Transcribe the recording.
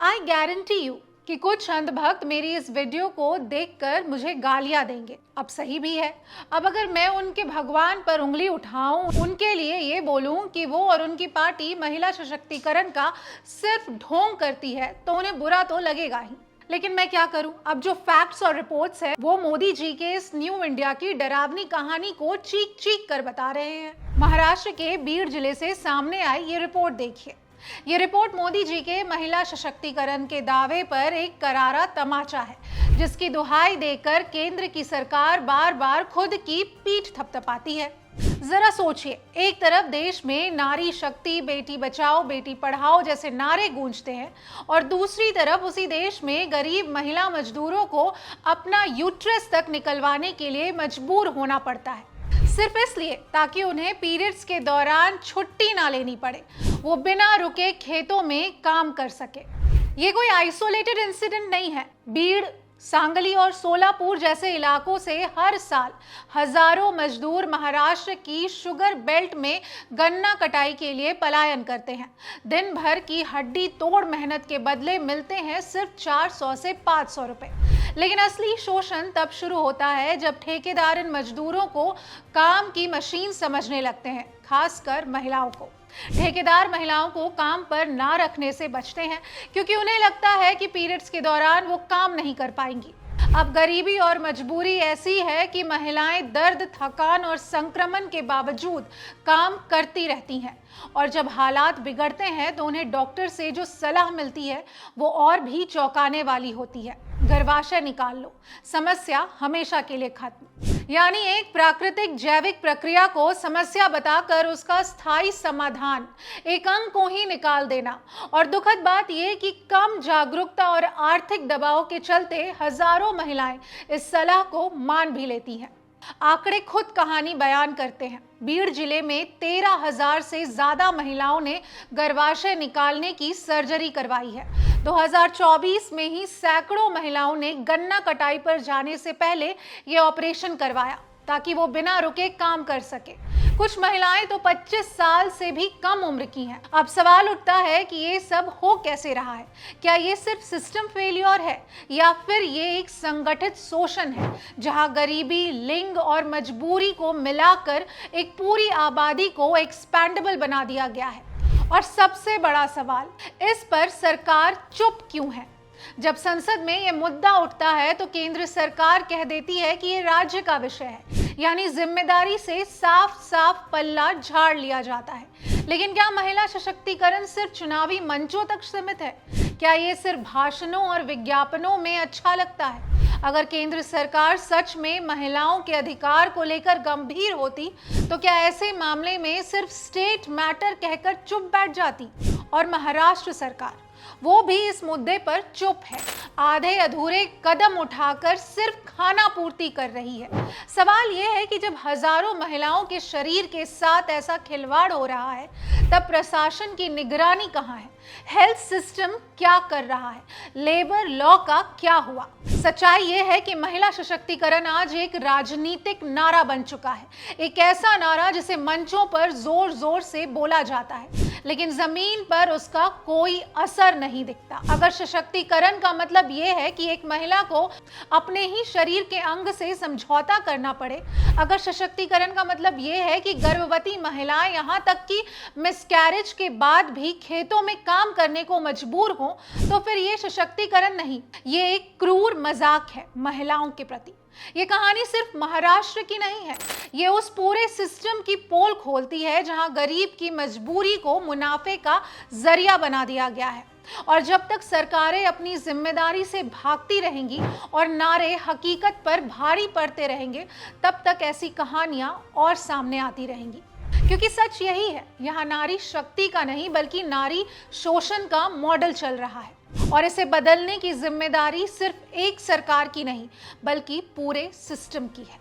I guarantee you कि कुछ अंधभक्त मेरी इस वीडियो को देखकर मुझे गालियां देंगे। अब सही भी है। अब अगर मैं उनके भगवान पर उंगली उठाऊं, उनके लिए ये बोलूं कि वो और उनकी पार्टी महिला सशक्तिकरण का सिर्फ ढोंग करती है, तो उन्हें बुरा तो लगेगा ही। लेकिन मैं क्या करूं? अब जो फैक्ट्स और रिपोर्ट्स हैं वो मोदी जी के इस न्यू इंडिया की डरावनी कहानी को चीख चीख कर बता रहे हैं। महाराष्ट्र के बीड जिले से सामने आई ये रिपोर्ट देखिए। ये रिपोर्ट मोदी जी के महिला सशक्तिकरण के दावे पर एक करारा तमाचा है, जिसकी दुहाई देकर केंद्र की सरकार बार बार खुद की पीठ थपथपाती है। जरा सोचिए, एक तरफ देश में नारी शक्ति, बेटी बचाओ बेटी पढ़ाओ जैसे नारे गूंजते हैं, और दूसरी तरफ उसी देश में गरीब महिला मजदूरों को अपना यूट्रस तक निकलवाने के लिए मजबूर होना पड़ता है, सिर्फ इसलिए ताकि उन्हें पीरियड्स के दौरान छुट्टी ना लेनी पड़े, वो बिना रुके खेतों में काम कर सके। ये कोई आइसोलेटेड इंसिडेंट नहीं है। बीड़, सांगली और सोलापुर जैसे इलाकों से हर साल हजारों मजदूर महाराष्ट्र की शुगर बेल्ट में गन्ना कटाई के लिए पलायन करते हैं। दिन भर की हड्डी तोड़ मेहनत के बदले मिलते हैं सिर्फ 400 से 500 रुपए। लेकिन असली शोषण तब शुरू होता है जब ठेकेदार इन मजदूरों को काम की मशीन समझने लगते हैं, खासकर महिलाओं को। ठेकेदार महिलाओं को काम पर ना रखने से बचते हैं, क्योंकि उन्हें लगता है कि पीरियड्स के दौरान वो काम नहीं कर पाएंगी। अब गरीबी और मजबूरी ऐसी है कि महिलाएं दर्द, थकान और संक्रमण के बावजूद काम करती रहती हैं, और जब हालात बिगड़ते हैं तो उन्हें डॉक्टर से जो सलाह मिलती है वो और भी चौंकाने वाली होती है। गर्भाशय निकाल लो, समस्या हमेशा के लिए खत्म। यानी एक प्राकृतिक जैविक प्रक्रिया को समस्या बताकर उसका स्थायी समाधान, एक अंग को ही निकाल देना। और दुखद बात यह कि कम जागरूकता और आर्थिक दबाव के चलते हजारों महिलाएं इस सलाह को मान भी लेती हैं। आंकड़े खुद कहानी बयान करते हैं। बीड़ जिले में 13,000 से ज्यादा महिलाओं ने गर्भाशय निकालने की सर्जरी करवाई है। 2024 में ही सैकड़ों महिलाओं ने गन्ना कटाई पर जाने से पहले ये ऑपरेशन करवाया, ताकि वो बिना रुके काम कर सके। कुछ महिलाएं तो 25 साल से भी कम उम्र की हैं। अब सवाल उठता है कि ये सब हो कैसे रहा है? क्या ये सिर्फ सिस्टम फेलियर है, या फिर ये एक संगठित शोषण है, जहां गरीबी, लिंग और मजबूरी को मिलाकर एक पूरी आबादी को एक्सपेंडेबल बना दिया गया है? और सबसे बड़ा सवाल, इस पर सरकार चुप क्यों है? जब संसद में यह मुद्दा उठता है तो केंद्र सरकार कह देती है कि ये राज्य का विषय है, यानी जिम्मेदारी से साफ साफ पल्ला झाड़ लिया जाता है। लेकिन क्या महिला सशक्तिकरण सिर्फ चुनावी मंचों तक सीमित है? क्या ये सिर्फ भाषणों और विज्ञापनों में अच्छा लगता है? अगर केंद्र सरकार सच में महिलाओं के अधिकार को लेकर गंभीर होती तो क्या ऐसे मामले में सिर्फ स्टेट मैटर कहकर चुप बैठ जाती? और महाराष्ट्र सरकार, वो भी इस मुद्दे पर चुप है, आधे अधूरे कदम उठाकर सिर्फ खाना पूर्ति कर रही है। सवाल यह है कि जब हजारों महिलाओं के शरीर के साथ ऐसा खिलवाड़ हो रहा है, तब प्रशासन की निगरानी कहाँ है? हेल्थ सिस्टम क्या कर रहा है? लेबर लॉ का क्या हुआ? सच्चाई यह है कि महिला सशक्तिकरण आज एक राजनीतिक नारा बन चुका है, एक ऐसा नारा जिसे मंचों पर जोर जोर से बोला जाता है, लेकिन जमीन पर उसका कोई असर नहीं दिखता। अगर सशक्तिकरण का मतलब यह है कि एक महिला को अपने ही शरीर के अंग से समझौता करना पड़े, अगर सशक्तिकरण का मतलब यह है कि गर्भवती महिलाएं यहाँ तक कि मिसकैरेज के बाद भी खेतों में काम करने को मजबूर हो, तो फिर ये सशक्तिकरण नहीं, ये एक क्रूर मजाक है महिलाओं के प्रति। ये कहानी सिर्फ महाराष्ट्र की नहीं है, ये उस पूरे सिस्टम की पोल खोलती है जहां गरीब की मजबूरी को मुनाफे का जरिया बना दिया गया है। और जब तक सरकारें अपनी जिम्मेदारी से भागती रहेंगी और नारे हकीकत पर भारी पड़ते रहेंगे, तब तक ऐसी कहानियां और सामने आती रहेंगी। क्योंकि सच यही है, यहाँ नारी शक्ति का नहीं बल्कि नारी शोषण का मॉडल चल रहा है, और इसे बदलने की जिम्मेदारी सिर्फ एक सरकार की नहीं बल्कि पूरे सिस्टम की है।